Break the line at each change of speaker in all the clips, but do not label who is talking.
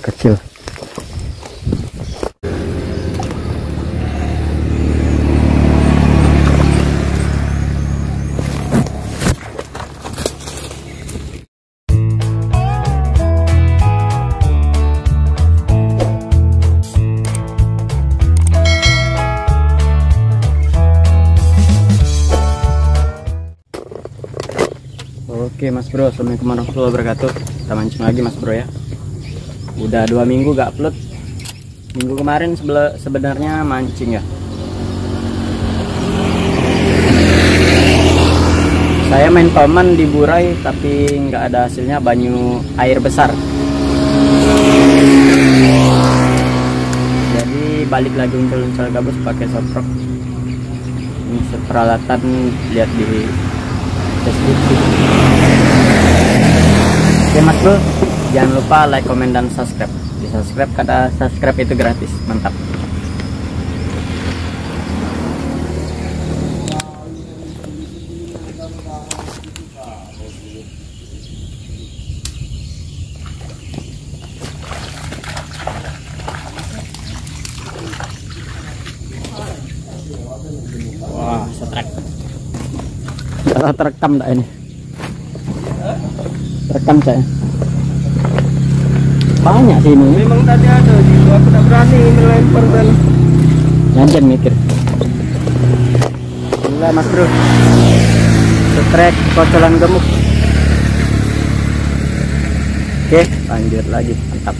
Kecil. Oke Mas Bro, assalamualaikum warahmatullahi wabarakatuh. Kita mancing lagi Mas Bro ya. Udah 2 minggu gak upload. Minggu kemarin sebenarnya mancing ya. Saya main toman di Burai tapi nggak ada hasilnya, banyu air besar. Jadi balik lagi uncel-uncel gabus pakai soprok. Ini peralatan lihat di Facebook. Oke Mas Bro, jangan lupa like, komen, dan subscribe. Di subscribe karena subscribe itu gratis, mantap. Wah, setrek. Terekam tak ini? Terekam saya. Banyak sih ini.
Memang tadi ada gitu, aku tak berani melempar dan
jangan mikir. Gila Mas Bro. Setrek kocolan gemuk. Oke, lanjut lagi. Mantap.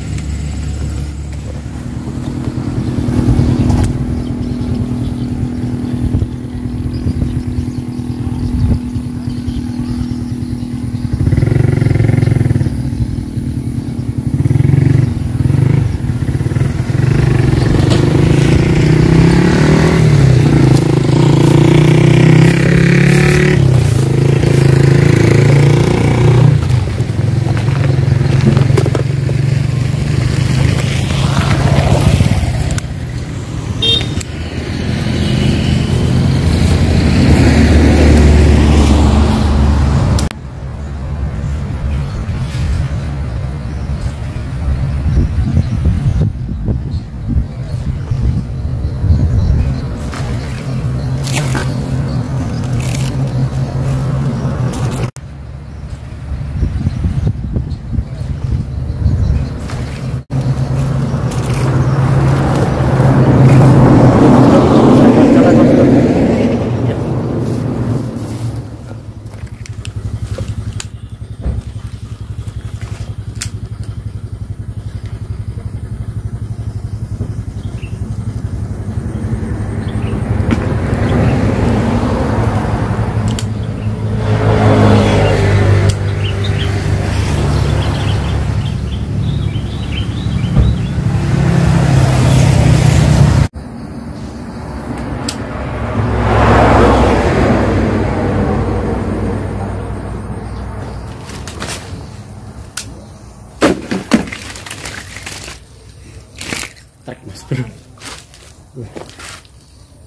Trek Mas Bro.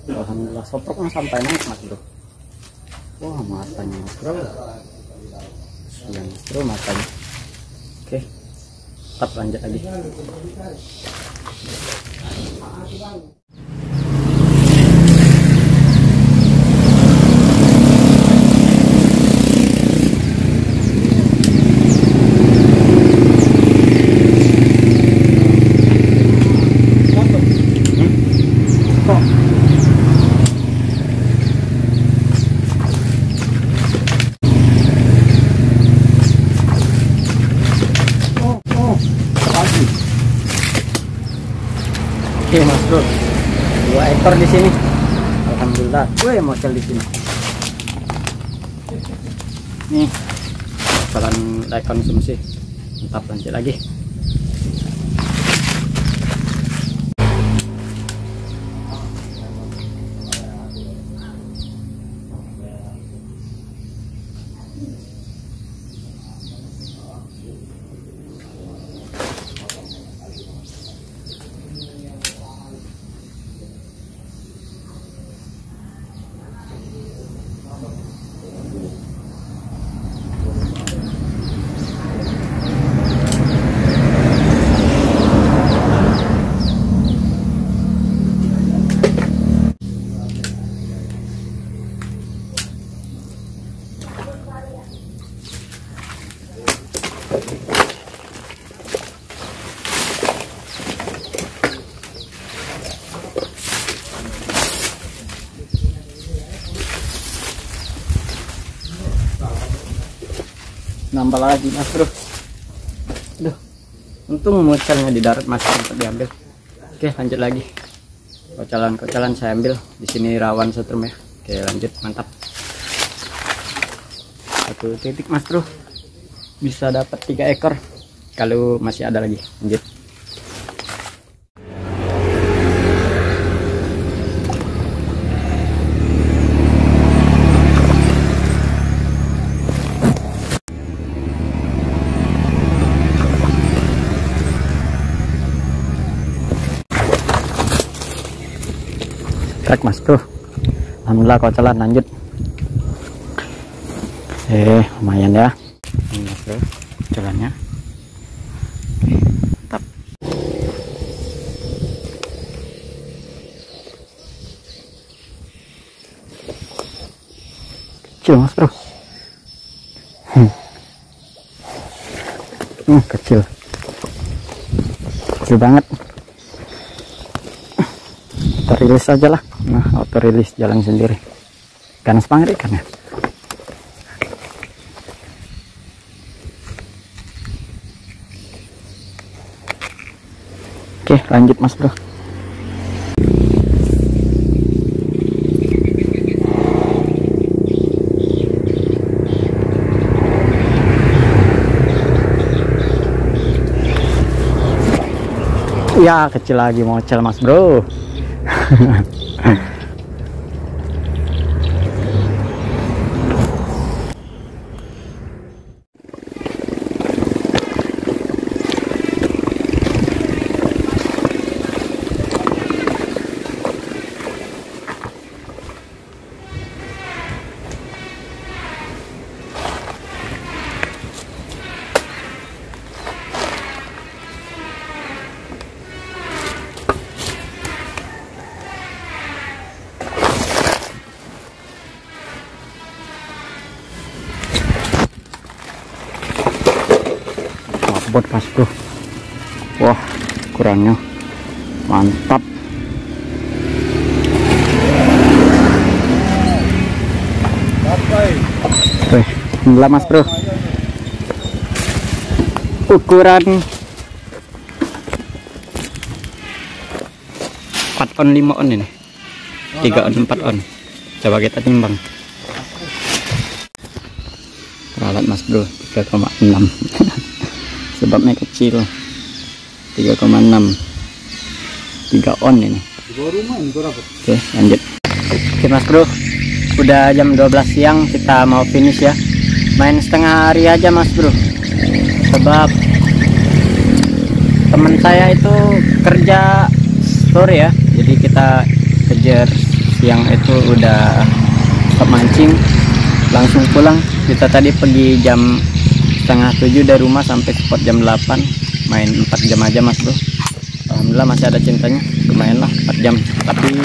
Alhamdulillah soproknya sampai naik Mas Bro. Wah matanya Mas Bro. Iya Mas Bro matanya. Oke, tetap lanjut lagi. Oke Mas Bro, 2 ekor di sini. Alhamdulillah, gue mocel di sini. Nih, bakalan layak konsumsi. Mantap, lanjut lagi. nambah lagi mas bro. Aduh, untung mocelnya di darat masih sempat diambil. Oke, lanjut lagi. Kocalan saya ambil di sini, rawan setrum ya. Oke, lanjut, mantap. 1 titik mas bro, bisa dapat 3 ekor kalau masih ada lagi. Lanjut. Trek mas bro, alhamdulillah kocalan. Lanjut. Lumayan ya ini mas bro jalannya. Mantap. Kecil mas bro. Kecil banget. Auto rilis aja lah. Nah, auto rilis jalan sendiri. Ganas banget ikannya. Oke, lanjut mas bro. Ya, kecil lagi mocel mas bro. Bot mas bro. Wah, kurangnya mantap. Alhamdulillah mas bro, ukuran 4 on 5 on ini, 3 on 4 on. Coba kita timbang peralat mas bro, 3,6. Sebabnya kecil. 3,6, 3 on ini. Oke, lanjut. Oke mas bro, udah jam 12 siang, kita mau finish ya. Main setengah hari aja mas bro, sebab teman saya itu kerja sore ya, jadi kita kejar siang itu udah stop mancing, langsung pulang. Kita tadi pergi jam setengah 7 dari rumah sampai spot jam 8, main 4 jam aja mas bro. Alhamdulillah masih ada cintanya, lumayan lah 4 jam, tapi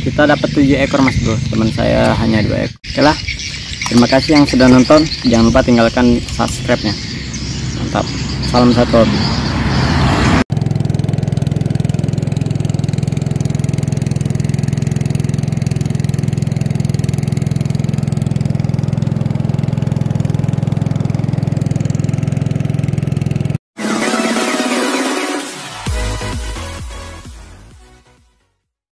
kita dapat 7 ekor mas bro, teman saya hanya 2 ekor. Oke lah, terima kasih yang sudah nonton, jangan lupa tinggalkan subscribe nya. Mantap, salam satu.